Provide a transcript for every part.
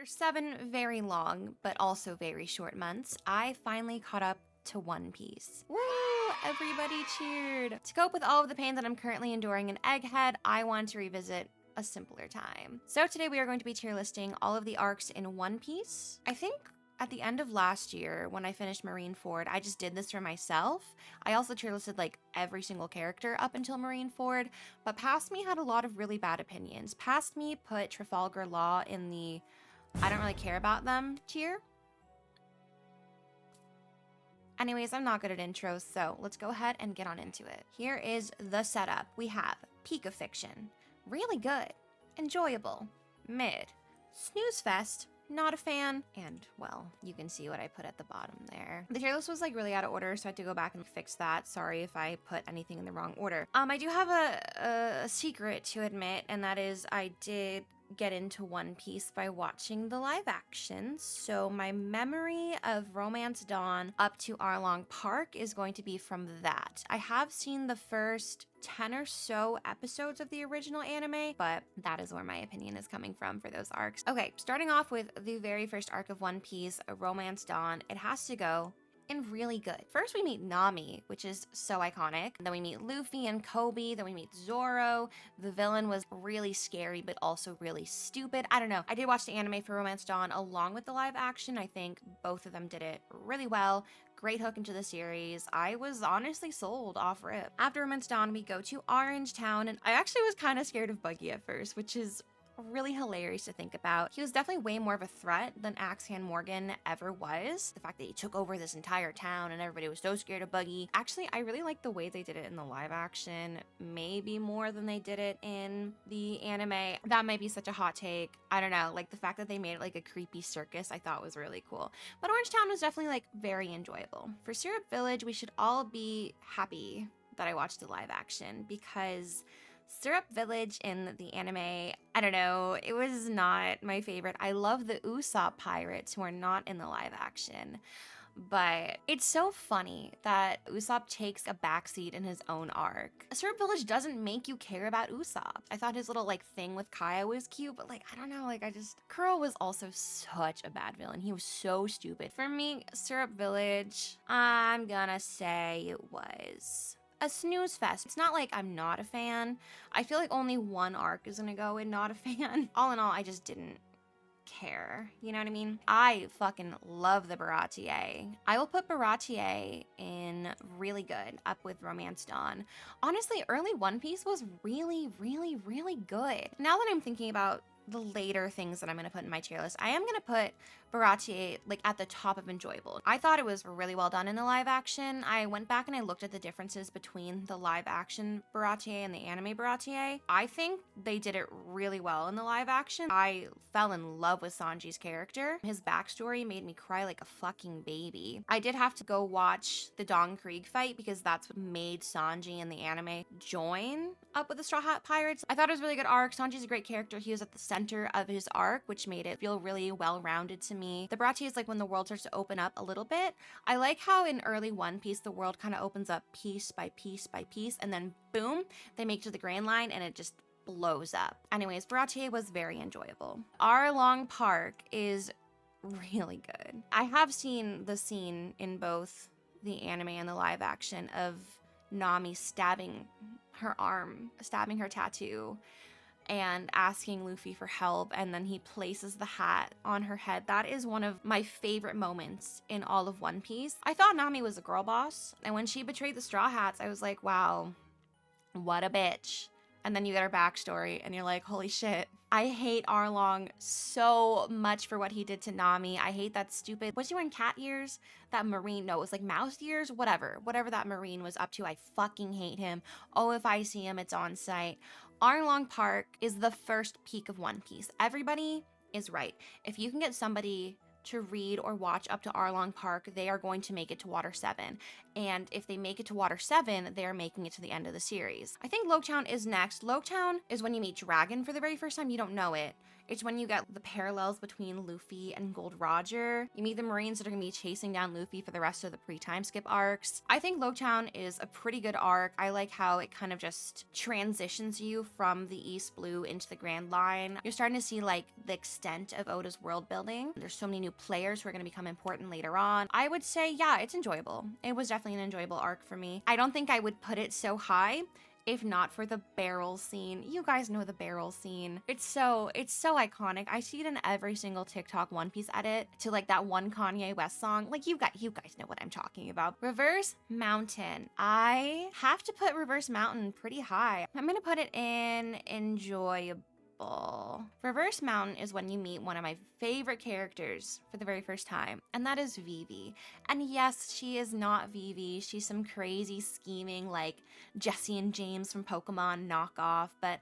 After 7 very long, but also very short months, I finally caught up to One Piece. Woo! Everybody cheered. To cope with all of the pain that I'm currently enduring in Egghead, I want to revisit a simpler time. So today we are going to be tier listing all of the arcs in One Piece. I think at the end of last year, when I finished Marineford, I just did this for myself. I also tier listed like every single character up until Marineford, but Past Me had a lot of really bad opinions. Past Me put Trafalgar Law in the I don't really care about them tier. Anyways, I'm not good at intros, so let's go ahead and get on into it. Here is the setup. We have Peak of Fiction, really good, enjoyable, mid, snooze fest, not a fan, and well, you can see what I put at the bottom there. The tier list was like really out of order, so I had to go back and fix that. Sorry if I put anything in the wrong order. I do have a secret to admit, and that is I did get into One Piece by watching the live action, so my memory of Romance Dawn up to Arlong Park is going to be from that. I have seen the first 10 or so episodes of the original anime, but that is where my opinion is coming from for those arcs. Okay, starting off with the very first arc of One Piece, Romance Dawn, it has to go and really good. First, we meet Nami, which is so iconic. Then we meet Luffy and Kobe. Then we meet Zoro. The villain was really scary, but also really stupid. I don't know. I did watch the anime for Romance Dawn along with the live action. I think both of them did it really well. Great hook into the series. I was honestly sold off rip. After Romance Dawn, we go to Orange Town, and I actually was kind of scared of Buggy at first, which is really hilarious to think about. He was definitely way more of a threat than Axehand Morgan ever was. The fact that he took over this entire town and everybody was so scared of Buggy. Actually, I really like the way they did it in the live action, maybe more than they did it in the anime. That might be such a hot take. I don't know, like the fact that they made it like a creepy circus I thought was really cool. But Orange Town was definitely like very enjoyable. For Syrup Village, we should all be happy that I watched the live action because Syrup Village in the anime, I don't know, it was not my favorite. I love the Usopp pirates who are not in the live action, but it's so funny that Usopp takes a backseat in his own arc. Syrup Village doesn't make you care about Usopp. I thought his little like thing with Kaya was cute, but like, I don't know, like Kuro was also such a bad villain. He was so stupid. For me, Syrup Village, I'm gonna say it was a snooze fest. It's not like I'm not a fan. I feel like only one arc is gonna go in not a fan. All in all, I just didn't care. You know what I mean? I fucking love the Baratier. I will put Baratier in really good up with Romance Dawn. Honestly, early One Piece was really, really, really good. Now that I'm thinking about the later things that I'm gonna put in my tier list, I am gonna put Baratier like at the top of enjoyable. I thought it was really well done in the live action. I went back and I looked at the differences between the live action Baratier and the anime Baratier. I think they did it really well in the live action. I fell in love with Sanji's character. His backstory made me cry like a fucking baby. I did have to go watch the Don Krieg fight because that's what made Sanji in the anime join up with the Straw Hat Pirates. I thought it was a really good arc. Sanji's a great character. He was at the center of his arc, which made it feel really well-rounded to me. The Baratier is like when the world starts to open up a little bit. I like how in early One Piece, the world kind of opens up piece by piece by piece, and then boom, they make it to the Grand Line and it just blows up. Anyways, Baratier was very enjoyable. Arlong Park is really good. I have seen the scene in both the anime and the live action of Nami stabbing her arm, stabbing her tattoo, and asking Luffy for help, and then he places the hat on her head. That is one of my favorite moments in all of One Piece. I thought Nami was a girl boss, and when she betrayed the Straw Hats, I was like, wow, what a bitch. And then you get her backstory, and you're like, holy shit. I hate Arlong so much for what he did to Nami. I hate that stupid, was he wearing cat ears? That marine, no, it was like mouse ears, whatever that marine was up to. I fucking hate him. Oh, if I see him, it's on sight. Arlong Park is the first peak of One Piece. Everybody is right. If you can get somebody to read or watch up to Arlong Park, they are going to make it to Water 7. And if they make it to Water 7, they're making it to the end of the series. I think Loketown is next. Loketown is when you meet Dragon for the very first time. You don't know it. It's when you get the parallels between Luffy and Gold Roger. You meet the Marines that are gonna be chasing down Luffy for the rest of the pre-time skip arcs. I think Loketown is a pretty good arc. I like how it kind of just transitions you from the East Blue into the Grand Line. You're starting to see like the extent of Oda's world building. There's so many new players who are gonna become important later on. I would say, yeah, it's enjoyable. It was definitely an enjoyable arc for me. I don't think I would put it so high if not for the barrel scene. You guys know the barrel scene. It's so iconic. I see it in every single TikTok One Piece edit to like that one Kanye West song. Like you guys know what I'm talking about. Reverse Mountain. I have to put Reverse Mountain pretty high. I'm gonna put it in enjoyable. Reverse Mountain is when you meet one of my favorite characters for the very first time, and that is Vivi. And yes, she is not Vivi. She's some crazy scheming like Jessie and James from Pokemon knockoff, but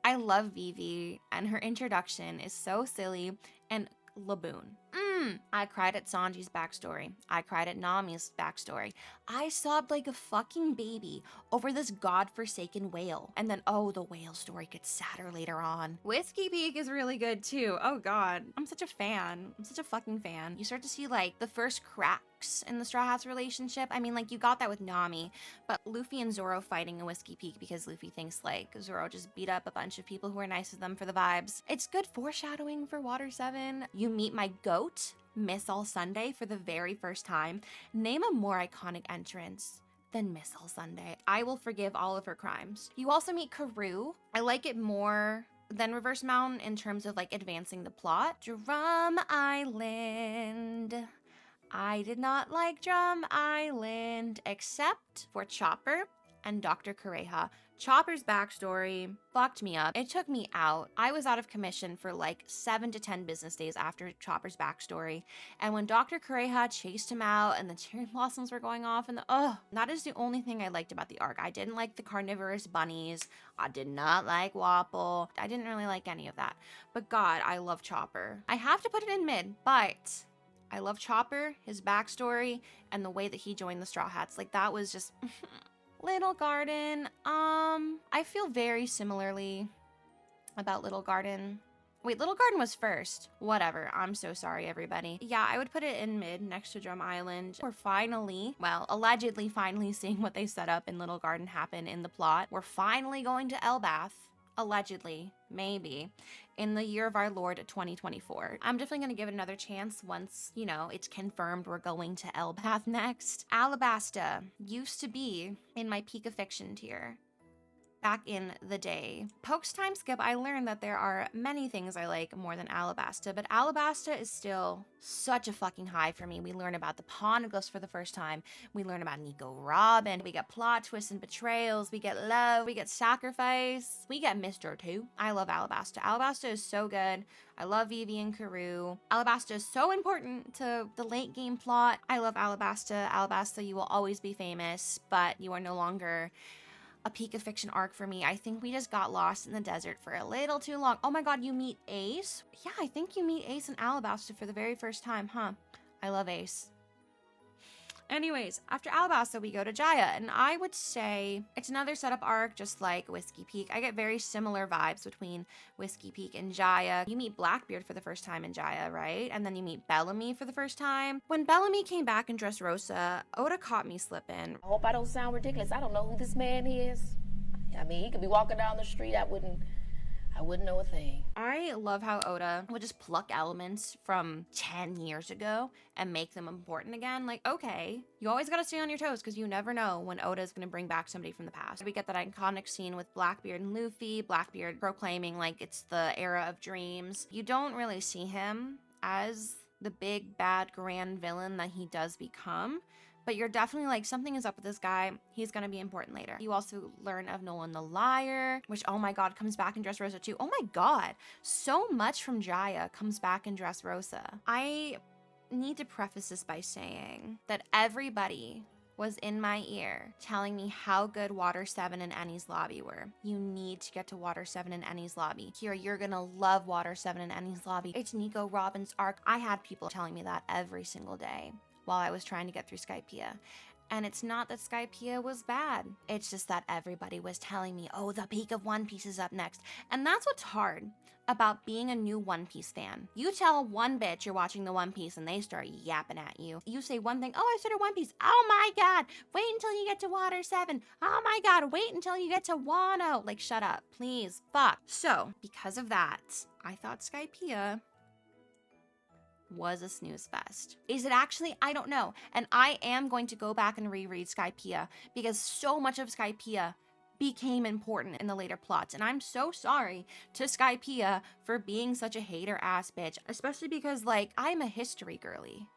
I love Vivi, and her introduction is so silly and Laboon. I cried at Sanji's backstory. I cried at Nami's backstory. I sobbed like a fucking baby over this godforsaken whale. And then, oh, the whale story gets sadder later on. Whiskey Peak is really good too. Oh god, I'm such a fan. I'm such a fucking fan. You start to see like the first cracks in the Straw Hats relationship. I mean, like you got that with Nami, but Luffy and Zoro fighting in Whiskey Peak because Luffy thinks like Zoro just beat up a bunch of people who are nice to them for the vibes. It's good foreshadowing for Water 7. You meet my goat, Miss All Sunday, for the very first time. Name a more iconic entrance than Miss All Sunday. I will forgive all of her crimes. You also meet Karoo. I like it more than Reverse Mountain in terms of like advancing the plot. Drum Island. I did not like Drum Island except for Chopper and Dr. Kureha. Chopper's backstory fucked me up. It took me out. I was out of commission for like 7 to 10 business days after Chopper's backstory. And when Dr. Kureha chased him out and the cherry blossoms were going off and that is the only thing I liked about the arc. I didn't like the carnivorous bunnies. I did not like Wapple. I didn't really like any of that. But God, I love Chopper. I have to put it in mid, but I love Chopper, his backstory, and the way that he joined the Straw Hats. Like that was just... Little Garden, I feel very similarly about Little Garden. Wait, Little Garden was first. Whatever, I'm so sorry, everybody. Yeah, I would put it in mid next to Drum Island. We're allegedly finally seeing what they set up in Little Garden happen in the plot. We're finally going to Elbath. Allegedly, maybe, in the year of our Lord 2024. I'm definitely gonna give it another chance once, it's confirmed we're going to Elbath next. Alabasta used to be in my Peak of Fiction tier back in the day. Post time skip, I learned that there are many things I like more than Alabasta, but Alabasta is still such a fucking high for me. We learn about the Poneglyphs for the first time. We learn about Nico Robin. We get plot twists and betrayals. We get love. We get sacrifice. We get Mr. 2. I love Alabasta. Alabasta is so good. I love Vivi and Karoo. Alabasta is so important to the late game plot. I love Alabasta. Alabasta, you will always be famous, but you are no longer a Peak of Fiction arc for me. I think we just got lost in the desert for a little too long. Oh my god, you meet Ace? Yeah, I think you meet Ace in Alabasta for the very first time, huh? I love Ace. Anyways, after Alabasta, we go to Jaya, and I would say it's another setup arc just like Whiskey Peak. I get very similar vibes between Whiskey Peak and Jaya. You meet Blackbeard for the first time in Jaya, right? And then you meet Bellamy for the first time. When Bellamy came back in Dressrosa, Oda caught me slipping. I hope I don't sound ridiculous. I don't know who this man is. I mean, he could be walking down the street. I wouldn't know a thing. I love how Oda would just pluck elements from 10 years ago and make them important again. Like, okay, you always gotta stay on your toes because you never know when Oda is gonna bring back somebody from the past. We get that iconic scene with Blackbeard and Luffy, Blackbeard proclaiming like it's the era of dreams. You don't really see him as the big, bad, grand villain that he does become. But you're definitely like, something is up with this guy. He's gonna be important later. You also learn of Nolan the Liar, which, oh my god, comes back in Dressrosa too. Oh my god, so much from Jaya comes back in Dressrosa. I need to preface this by saying that everybody was in my ear telling me how good Water 7 and Enies Lobby were. You need to get to Water 7 and Enies Lobby. Kira, you're gonna love Water 7 and Enies Lobby. It's Nico Robin's arc. I had people telling me that every single day while I was trying to get through Skypiea. And it's not that Skypiea was bad. It's just that everybody was telling me, oh, the peak of One Piece is up next. And that's what's hard about being a new One Piece fan. You tell one bitch you're watching the One Piece and they start yapping at you. You say one thing, oh, I started One Piece. Oh my God, wait until you get to Water 7. Oh my God, wait until you get to Wano. Like, shut up, please, fuck. So, because of that, I thought Skypiea was a snooze fest. Is it actually? I don't know. And I am going to go back and reread Skypiea because so much of Skypiea became important in the later plots. And I'm so sorry to Skypiea for being such a hater ass bitch, especially because, like, I'm a history girly.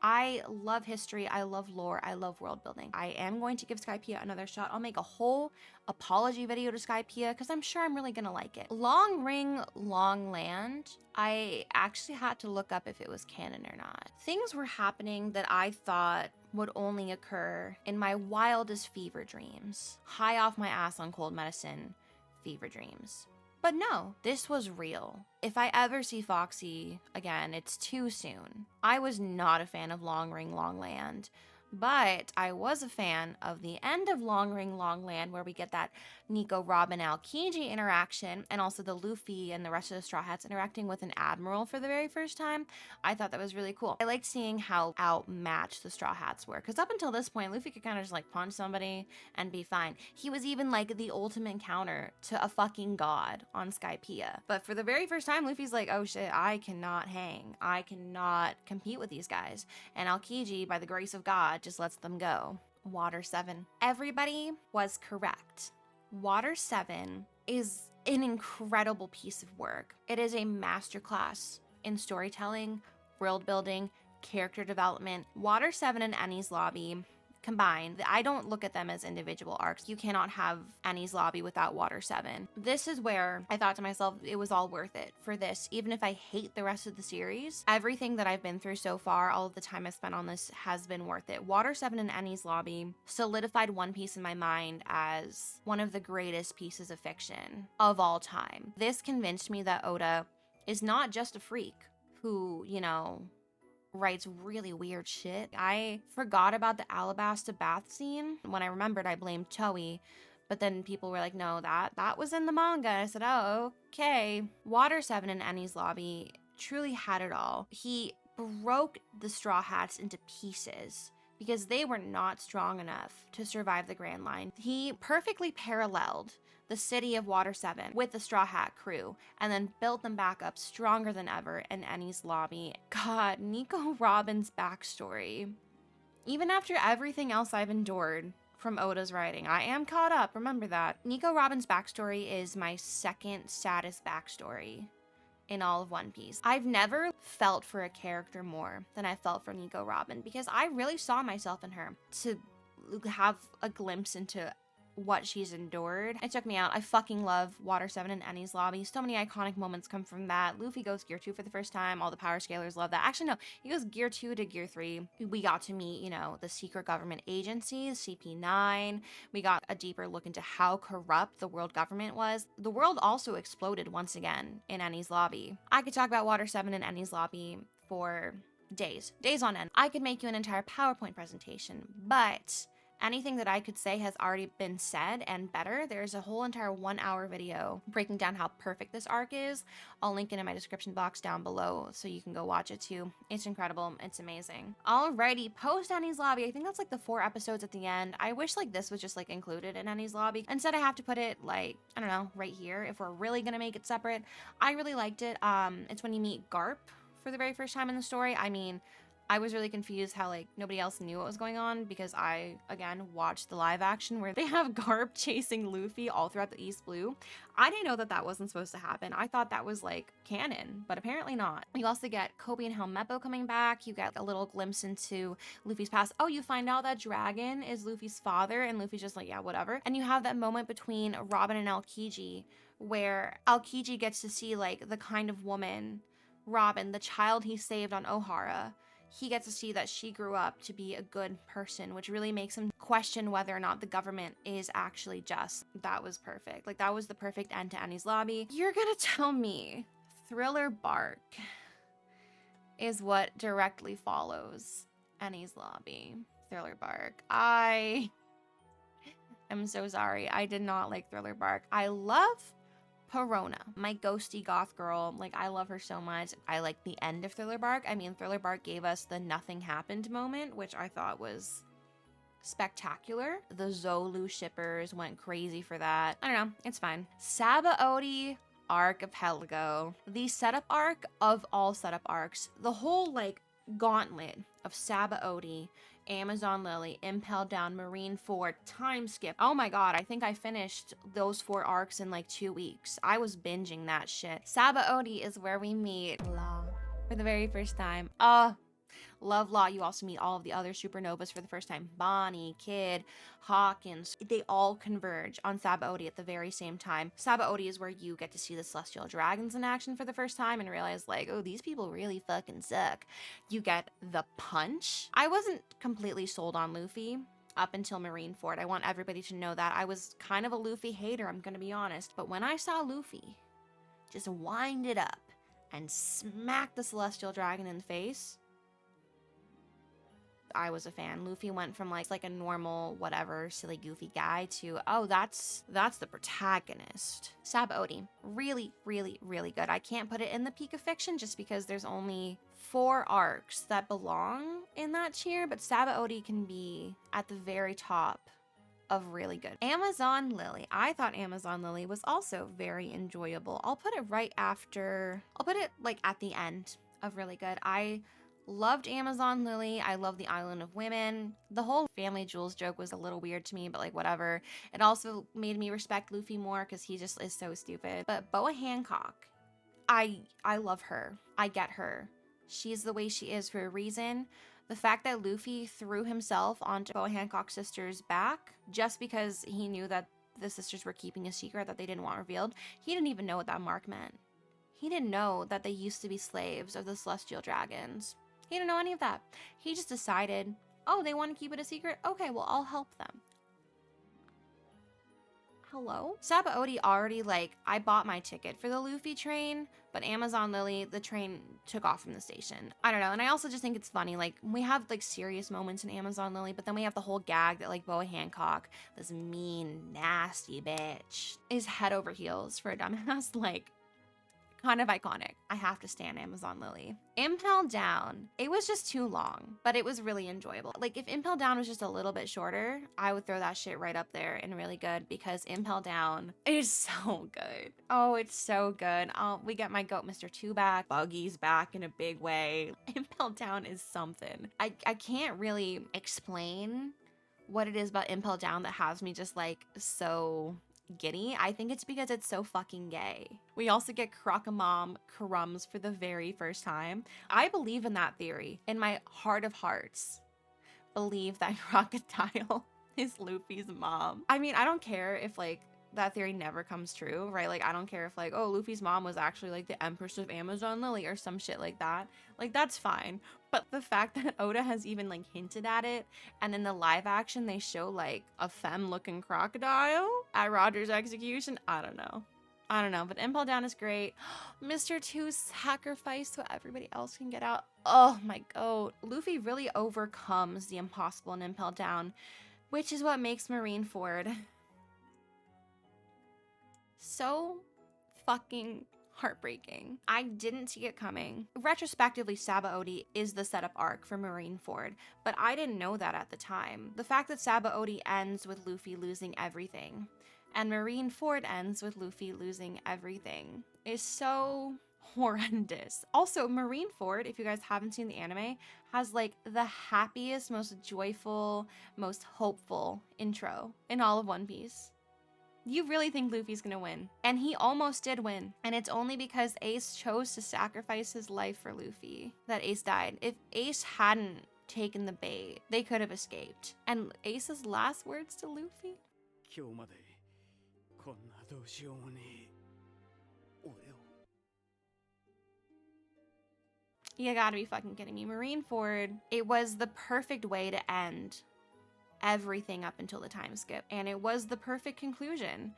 I love history, I love lore, I love world building. I am going to give Skypiea another shot. I'll make a whole apology video to Skypiea because I'm sure I'm really gonna like it. Long Ring, Long Land, I actually had to look up if it was canon or not. Things were happening that I thought would only occur in my wildest fever dreams. High off my ass on cold medicine, fever dreams. But no, this was real. If I ever see Foxy again, it's too soon. I was not a fan of Long Ring, Long Land, but I was a fan of the end of Long Ring, Long Land, where we get that Nico, Robin, Aokiji interaction, and also the Luffy and the rest of the Straw Hats interacting with an admiral for the very first time. I thought that was really cool. I liked seeing how outmatched the Straw Hats were, because up until this point, Luffy could kind of just like punch somebody and be fine. He was even like the ultimate counter to a fucking god on Skypiea. But for the very first time, Luffy's like, oh shit, I cannot hang. I cannot compete with these guys. And Aokiji, by the grace of God, just lets them go. Water 7. Everybody was correct. Water 7 is an incredible piece of work. It is a masterclass in storytelling, world building, character development. Water 7 and Enies Lobby combined, I don't look at them as individual arcs. You cannot have Enies Lobby without Water 7. This is where I thought to myself, it was all worth it for this. Even if I hate the rest of the series, everything that I've been through so far, all of the time I've spent on this has been worth it. Water 7 and Enies Lobby solidified One Piece in my mind as one of the greatest pieces of fiction of all time. This convinced me that Oda is not just a freak who, you know, writes really weird shit. I forgot about the Alabasta bath scene. When I remembered, I blamed Toei, but then people were like, no, that was in the manga. I said, oh, okay. Water 7 and Enies Lobby truly had it all. He broke the Straw Hats into pieces because they were not strong enough to survive the Grand Line. He perfectly paralleled the city of Water 7 with the Straw Hat crew, and then built them back up stronger than ever in Enies Lobby. God, Nico Robin's backstory. Even after everything else I've endured from Oda's writing, I am caught up, remember that. Nico Robin's backstory is my second saddest backstory in all of One Piece. I've never felt for a character more than I felt for Nico Robin, because I really saw myself in her. To have a glimpse into what she's endured, it took me out. I fucking love Water 7 and Enies Lobby. So many iconic moments come from that. Luffy goes Gear 2 for the first time. All the power scalers love that. Actually, no, he goes Gear 2 to Gear 3. We got to meet, you know, the secret government agencies, CP9. We got a deeper look into how corrupt the world government was. The world also exploded once again in Enies Lobby. I could talk about Water 7 and Enies Lobby for days on end. I could make you an entire PowerPoint presentation, but anything that I could say has already been said and better. There's a whole entire 1-hour video breaking down how perfect this arc is. I'll link it in my description box down below so you can go watch it too. It's incredible. It's amazing. Alrighty, post Enies Lobby. I think that's like the 4 episodes at the end. I wish like this was just like included in Enies Lobby. Instead I have to put it like, I don't know, right here if we're really gonna make it separate. I really liked it. It's when you meet Garp for the very first time in the story. I mean, I was really confused how like nobody else knew what was going on, because I, again, watched the live action where they have Garp chasing Luffy all throughout the East Blue. I didn't know that that wasn't supposed to happen. I thought that was like canon, but apparently not. You also get Kobe and Helmeppo coming back. You get a little glimpse into Luffy's past. Oh, you find out that Dragon is Luffy's father, and Luffy's just like, yeah, whatever. And you have that moment between Robin and Aokiji where Aokiji gets to see like the kind of woman, Robin, the child he saved on Ohara. He gets to see that she grew up to be a good person, which really makes him question whether or not the government is actually just. That was perfect. Like, that was the perfect end to Enies Lobby. You're gonna tell me Thriller Bark is what directly follows Enies Lobby. Thriller Bark. I'm so sorry. I did not like Thriller Bark. I love Perona, my ghosty goth girl. Like, I love her so much. I like the end of Thriller Bark. I mean, Thriller Bark gave us the nothing happened moment, which I thought was spectacular. The Zolu shippers went crazy for that. I don't know. It's fine. Sabaody Archipelago. The setup arc of all setup arcs. The whole, like, gauntlet of Sabaody, Amazon Lily, Impel Down, Marine Ford, Time Skip. Oh my god, I think I finished those 4 arcs in like 2 weeks. I was binging that shit. Sabaody is where we meet Law for the very first time. Love Law. You also meet all of the other supernovas for the first time. Bonnie, Kid, Hawkins. They all converge on Sabaody at the very same time. Sabaody is where you get to see the Celestial Dragons in action for the first time and realize, like, oh, these people really fucking suck. You get the punch. I wasn't completely sold on Luffy up until Marine Ford. I want everybody to know that. I was kind of a Luffy hater, I'm gonna be honest. But when I saw Luffy just wind it up and smack the Celestial Dragon in the face, I was a fan. Luffy went from like a normal, whatever, silly, goofy guy to, oh, that's the protagonist. Sabaody, really, really, really good. I can't put it in the peak of fiction just because there's only 4 arcs that belong in that tier, but Sabaody can be at the very top of really good. Amazon Lily. I thought Amazon Lily was also very enjoyable. I'll put it like at the end of really good. I loved Amazon Lily. I love the Island of Women. The whole Family Jewels joke was a little weird to me, but like whatever. It also made me respect Luffy more because he just is so stupid. But Boa Hancock, I love her. I get her. She's the way she is for a reason. The fact that Luffy threw himself onto Boa Hancock's sister's back just because he knew that the sisters were keeping a secret that they didn't want revealed. He didn't even know what that mark meant. He didn't know that they used to be slaves of the Celestial Dragons. He didn't know any of that. He just decided, oh, they want to keep it a secret? Okay, well, I'll help them. Hello? Sabaody already, like, I bought my ticket for the Luffy train, but Amazon Lily, the train took off from the station. I don't know, and I also just think it's funny, like, we have, like, serious moments in Amazon Lily, but then we have the whole gag that, like, Boa Hancock, this mean, nasty bitch, is head over heels for a dumbass, like, kind of iconic. I have to stand Amazon Lily. Impel Down. It was just too long, but it was really enjoyable. Like, if Impel Down was just a little bit shorter, I would throw that shit right up there and really good because Impel Down is so good. Oh, it's so good. We get my goat Mr. 2 back. Buggy's back in a big way. Impel Down is something. I can't really explain what it is about Impel Down that has me just like so giddy. I think it's because it's so fucking gay. We also get Crocomom Crumbs for the very first time. I believe in that theory. In my heart of hearts, believe that Crocodile is Luffy's mom. I mean, I don't care if like that theory never comes true, right? Like, I don't care if like, oh, Luffy's mom was actually like the Empress of Amazon Lily or some shit like that. Like, that's fine. But the fact that Oda has even like hinted at it, and in the live action they show like a femme looking crocodile at Roger's execution, I don't know, but Impel Down is great. Mr. 2 sacrificed so everybody else can get out. Oh my god. Luffy really overcomes the impossible in Impel Down, which is what makes Marine Ford so fucking heartbreaking. I didn't see it coming. Retrospectively, Sabaody is the setup arc for Marine Ford, but I didn't know that at the time. The fact that Sabaody ends with Luffy losing everything, and Marine Ford ends with Luffy losing everything, is so horrendous. Also, Marine Ford, if you guys haven't seen the anime, has like the happiest, most joyful, most hopeful intro in all of One Piece. You really think Luffy's gonna win. And he almost did win. And it's only because Ace chose to sacrifice his life for Luffy that Ace died. If Ace hadn't taken the bait, they could have escaped. And Ace's last words to Luffy? You gotta be fucking kidding me. Marine Ford, it was the perfect way to end everything up until the time skip, and it was the perfect conclusion,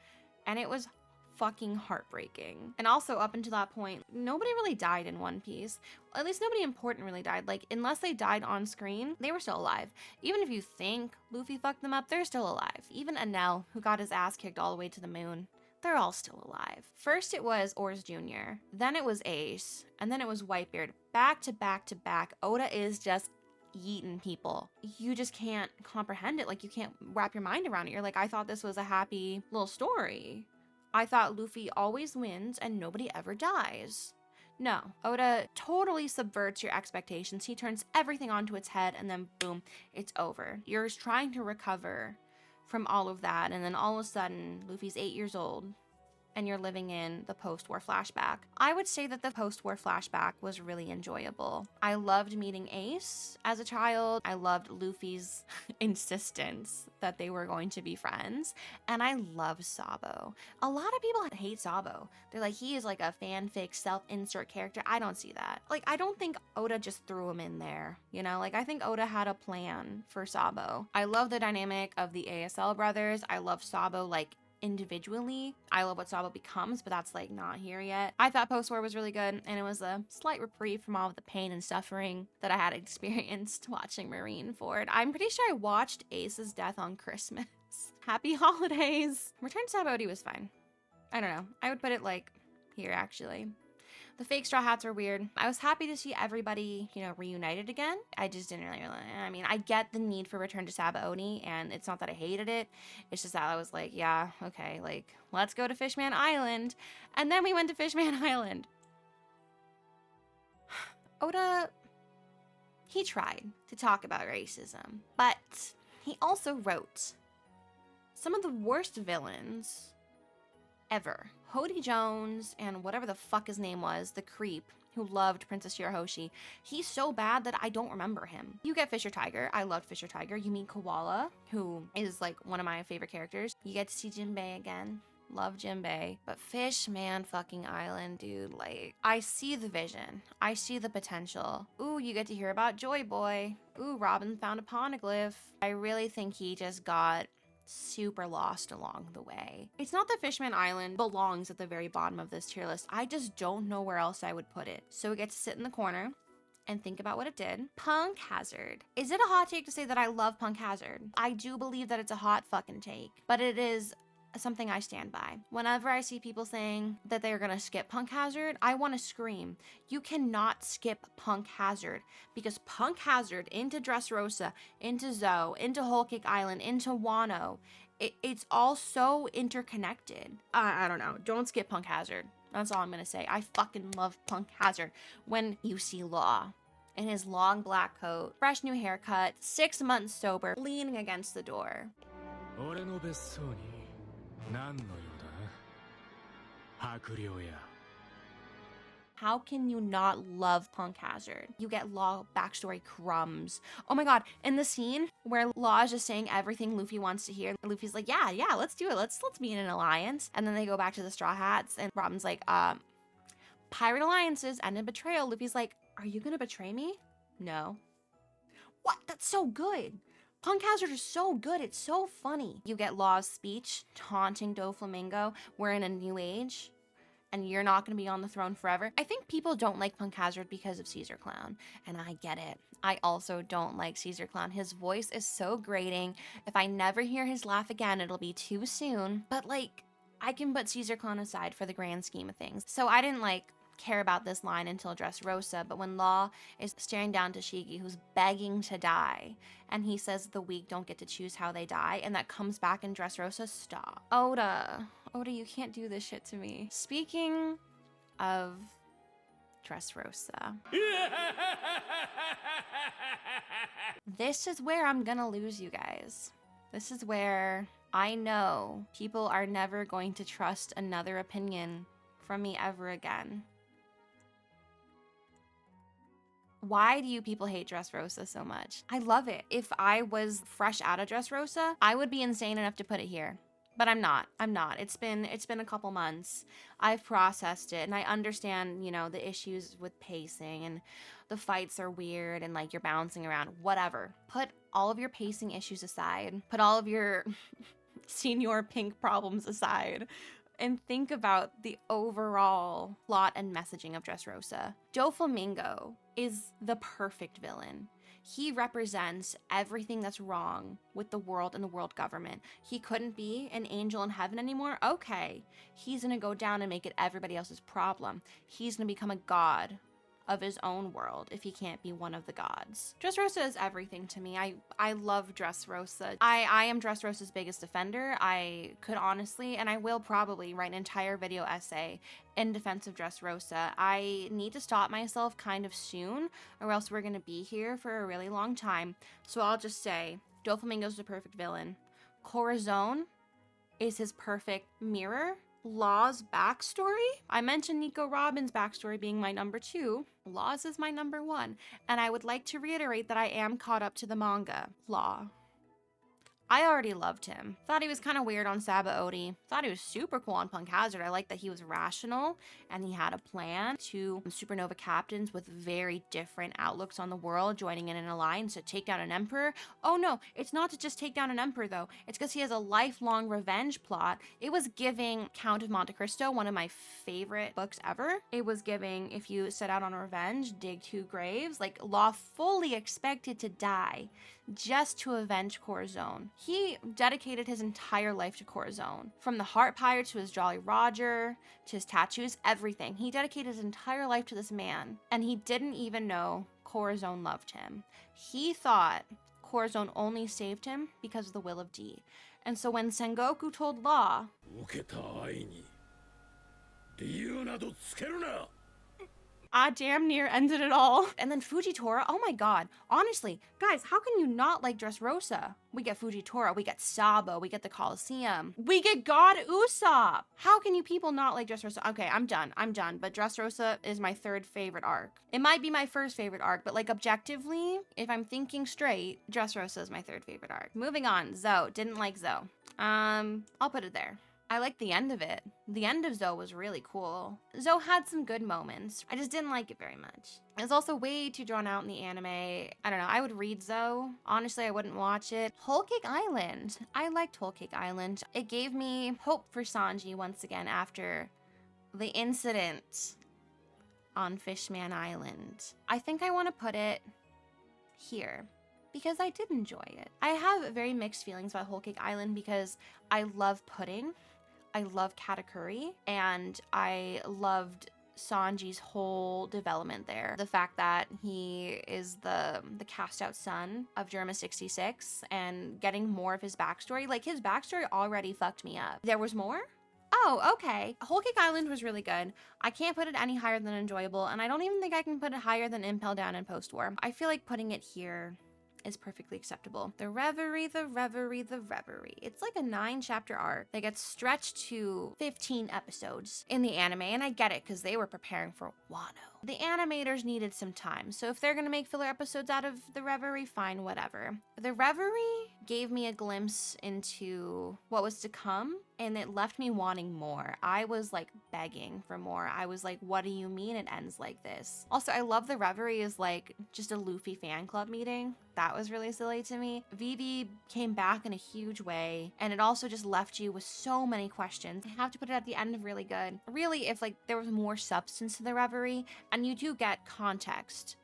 and it was fucking heartbreaking. And also, up until that point, nobody really died in One Piece. At least nobody important really died. Like, unless they died on screen, they were still alive. Even if you think Luffy fucked them up, they're still alive. Even Enel, who got his ass kicked all the way to the moon, they're all still alive. First it was Oars Jr., then it was Ace, and then it was Whitebeard. Back to back to back, Oda is just yeeting people. You just can't comprehend it. Like, you can't wrap your mind around it. You're like, I thought this was a happy little story. I thought Luffy always wins and nobody ever dies. No, Oda totally subverts your expectations. He turns everything onto its head and then boom, it's over. You're trying to recover from all of that, and then all of a sudden, Luffy's 8 years old, and you're living in the post-war flashback. I would say that the post-war flashback was really enjoyable. I loved meeting Ace as a child. I loved Luffy's insistence that they were going to be friends. And I love Sabo. A lot of people hate Sabo. They're like, he is like a fanfic self-insert character. I don't see that. Like, I don't think Oda just threw him in there. You know, like, I think Oda had a plan for Sabo. I love the dynamic of the ASL brothers. I love Sabo, like, individually. I love what Sabo becomes, but that's like not here yet. I thought post-war was really good, and it was a slight reprieve from all of the pain and suffering that I had experienced watching Marineford. I'm pretty sure I watched Ace's death on Christmas. Happy holidays! Return to Sabaody was fine. I don't know. I would put it like here, actually. The fake Straw Hats were weird. I was happy to see everybody, you know, reunited again. I just didn't really, I mean, I get the need for Return to Sabaody, and it's not that I hated it. It's just that I was like, yeah, okay, like, let's go to Fishman Island. And then we went to Fishman Island. Oda, he tried to talk about racism, but he also wrote some of the worst villains ever. Hody Jones and whatever the fuck his name was, the creep who loved Princess Shirahoshi. He's so bad that I don't remember him. You get Fisher Tiger. I loved Fisher Tiger. You meet Koala, who is like one of my favorite characters. You get to see Jinbei again. Love Jinbei. But Fishman fucking Island, dude, like, I see the vision. I see the potential. Ooh, you get to hear about Joy Boy. Ooh, Robin found a poneglyph. I really think he just got super lost along the way. It's not that Fishman Island belongs at the very bottom of this tier list. I just don't know where else I would put it. So we get to sit in the corner and think about what it did. Punk Hazard. Is it a hot take to say that I love Punk Hazard? I do believe that it's a hot fucking take, but it is something I stand by. Whenever I see people saying that they're gonna skip Punk Hazard, I want to scream. You cannot skip Punk Hazard, because Punk Hazard into Dressrosa, into Zoe, into Whole Cake Island, into Wano, it's all so interconnected. I don't know. Don't skip Punk Hazard. That's all I'm gonna say. I fucking love Punk Hazard. When you see Law in his long black coat, fresh new haircut, 6 months sober, leaning against the door. 俺の別荘に何の用だ悪霊や How can you not love Punk Hazard? You get Law backstory crumbs. Oh my god, in the scene where Law is just saying everything Luffy wants to hear, Luffy's like, yeah, let's do it. Let's be in an alliance. And then they go back to the Straw Hats, and Robin's like, pirate alliances end in betrayal. Luffy's like, are you gonna betray me? No. What? That's so good. Punk Hazard is so good. It's so funny. You get Law's speech taunting Doflamingo. We're in a new age, and you're not going to be on the throne forever. I think people don't like Punk Hazard because of Caesar Clown, and I get it. I also don't like Caesar Clown. His voice is so grating. If I never hear his laugh again, it'll be too soon. But, like, I can put Caesar Clown aside for the grand scheme of things. So I didn't, like, care about this line until Dressrosa, but when Law is staring down Tashigi, who's begging to die, and he says the weak don't get to choose how they die, and that comes back in Dressrosa, stop. Oda, you can't do this shit to me. Speaking of Dressrosa, this is where I'm gonna lose you guys. This is where I know people are never going to trust another opinion from me ever again. Why do you people hate Dressrosa so much? I love it. If I was fresh out of Dressrosa, I would be insane enough to put it here. But I'm not. It's been a couple months. I've processed it, and I understand, you know, the issues with pacing, and the fights are weird, and like you're bouncing around, whatever. Put all of your pacing issues aside. Put all of your Senior Pink problems aside. and think about the overall plot and messaging of Dressrosa. Doflamingo is the perfect villain. He represents everything that's wrong with the world and the world government. He couldn't be an angel in heaven anymore? Okay. He's gonna go down and make it everybody else's problem. He's gonna become a god of his own world if he can't be one of the gods. Dressrosa is everything to me. I love Dressrosa. I am Dressrosa's biggest defender. I could honestly, and I will probably write an entire video essay in defense of Dressrosa. I need to stop myself kind of soon, or else we're gonna be here for a really long time. So I'll just say, Doflamingo's the perfect villain. Corazon is his perfect mirror. Law's backstory? I mentioned Nico Robin's backstory being my number 2. Law's is my number 1. And I would like to reiterate that I am caught up to the manga. Law. I already loved him. Thought he was kind of weird on Sabaody. Thought he was super cool on Punk Hazard. I liked that he was rational and he had a plan. 2 supernova captains with very different outlooks on the world joining in an alliance to take down an emperor. Oh no, it's not to just take down an emperor though. It's because he has a lifelong revenge plot. It was giving Count of Monte Cristo, one of my favorite books ever. It was giving, if you set out on revenge, dig 2 graves. Like, Law fully expected to die just to avenge Corazon. He dedicated his entire life to Corazon. From the Heart Pirate to his Jolly Roger, to his tattoos, everything. He dedicated his entire life to this man, and he didn't even know Corazon loved him. He thought Corazon only saved him because of the will of D. And so when Sengoku told Law, I damn near ended it all. And then Fujitora, oh my god. Honestly, guys, how can you not like Dressrosa? We get Fujitora, we get Sabo, we get the Colosseum, we get God Usopp. How can you people not like Dressrosa? Okay, I'm done. But Dressrosa is my 3rd favorite arc. It might be my 1st favorite arc, but like objectively, if I'm thinking straight, Dressrosa is my 3rd favorite arc. Moving on, Zoe. Didn't like Zoe. I'll put it there. I liked the end of it. The end of Zoe was really cool. Zoe had some good moments. I just didn't like it very much. It was also way too drawn out in the anime. I don't know, I would read Zoe. Honestly, I wouldn't watch it. Whole Cake Island. I liked Whole Cake Island. It gave me hope for Sanji once again after the incident on Fishman Island. I think I want to put it here, because I did enjoy it. I have very mixed feelings about Whole Cake Island because I love pudding. I love katakuri, and I loved Sanji's whole development there. The fact that he is the cast out son of Germa 66 and getting more of his backstory. Like, his backstory already fucked me up. There was more? Oh, okay. Whole Cake Island was really good. I can't put it any higher than enjoyable, and I don't even think I can put it higher than Impel Down and Post-War. I feel like putting it here is perfectly acceptable. The Reverie. It's like a 9-chapter arc that gets stretched to 15 episodes in the anime, and I get it because they were preparing for Wano. The animators needed some time, so if they're gonna make filler episodes out of the Reverie, fine, whatever. The Reverie gave me a glimpse into what was to come, and it left me wanting more. I was like begging for more. I was like, what do you mean it ends like this? Also, I love the Reverie is like just a Luffy fan club meeting. That was really silly to me. Vivi came back in a huge way, and it also just left you with so many questions. I have to put it at the end of really good. Really, if like there was more substance to the Reverie, and you do get context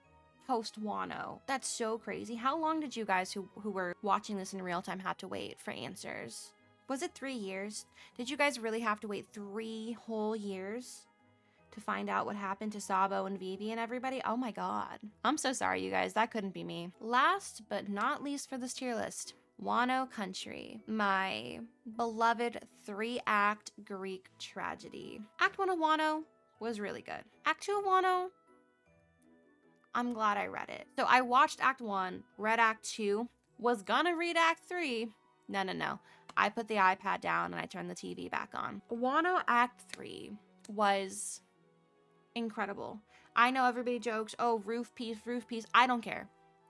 post Wano. That's so crazy. How long did you guys who were watching this in real time have to wait for answers? Was it 3 years? Did you guys really have to wait 3 whole years to find out what happened to Sabo and Vivi and everybody? Oh my god. I'm so sorry, you guys. That couldn't be me. Last but not least for this tier list, Wano Country, my beloved 3-act Greek tragedy. Act 1 of Wano was really good. Act 2 of Wano, I'm glad I read it. So I watched Act 1, read Act 2, was gonna read Act 3. No. I put the iPad down and I turned the TV back on. Wano Act 3 was incredible. I know everybody jokes, oh, roof piece. I don't care.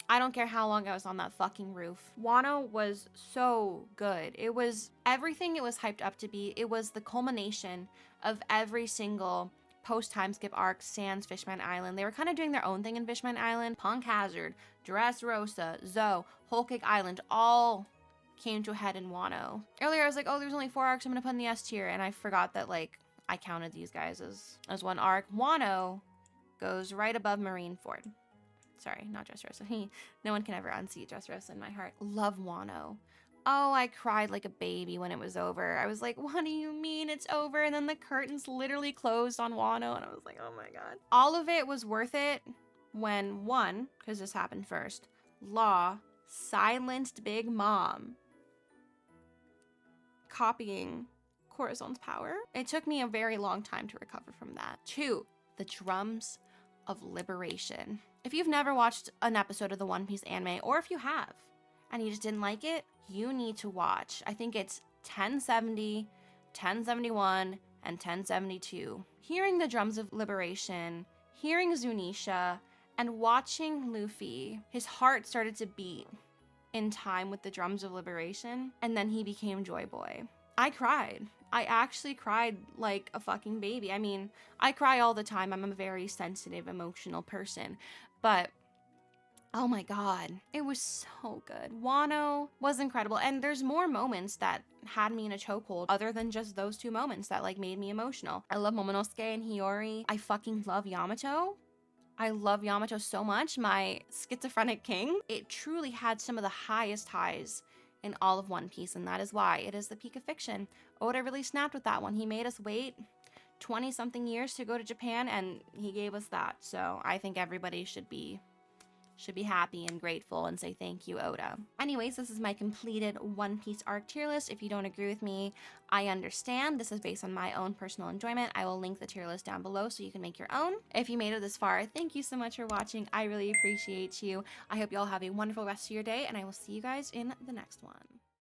I don't care how long I was on that fucking roof. Wano was so good. It was everything it was hyped up to be. It was the culmination of every single post-time skip arc sans Fishman Island. They were kind of doing their own thing in Fishman Island. Punk Hazard, Dressrosa, Zoe, Whole Cake Island all came to a head in Wano. Earlier I was like, oh, there's only 4 arcs I'm gonna put in the S tier, and I forgot that like I counted these guys as one arc. Wano goes right above Marineford. Sorry, not Dressrosa. No one can ever unseat Dressrosa in my heart. Love Wano. Oh, I cried like a baby when it was over. I was like, what do you mean it's over? And then the curtains literally closed on Wano, and I was like, oh my god. All of it was worth it when, one, because this happened first, Law silenced Big Mom, copying Corazon's power. It took me a very long time to recover from that. 2, the drums of liberation. If you've never watched an episode of the One Piece anime, or if you have, and you just didn't like it, you need to watch. I think it's 1070, 1071, and 1072. Hearing the drums of liberation, hearing Zunisha, and watching Luffy, his heart started to beat in time with the drums of liberation, and then he became Joy Boy. I cried. I actually cried like a fucking baby. I mean, I cry all the time. I'm a very sensitive, emotional person, but oh my god, it was so good. Wano was incredible, and there's more moments that had me in a chokehold other than just those 2 moments that like made me emotional. I love Momonosuke and Hiyori. I fucking love Yamato. I love Yamato so much, my schizophrenic king. It truly had some of the highest highs in all of One Piece, and that is why it is the peak of fiction. Oda really snapped with that one. He made us wait 20-something years to go to Japan, and he gave us that. So I think everybody should be happy and grateful and say thank you, Oda. Anyways, this is my completed One Piece arc tier list. If you don't agree with me, I understand. This is based on my own personal enjoyment. I will link the tier list down below so you can make your own. If you made it this far, thank you so much for watching. I really appreciate you. I hope you all have a wonderful rest of your day, and I will see you guys in the next one.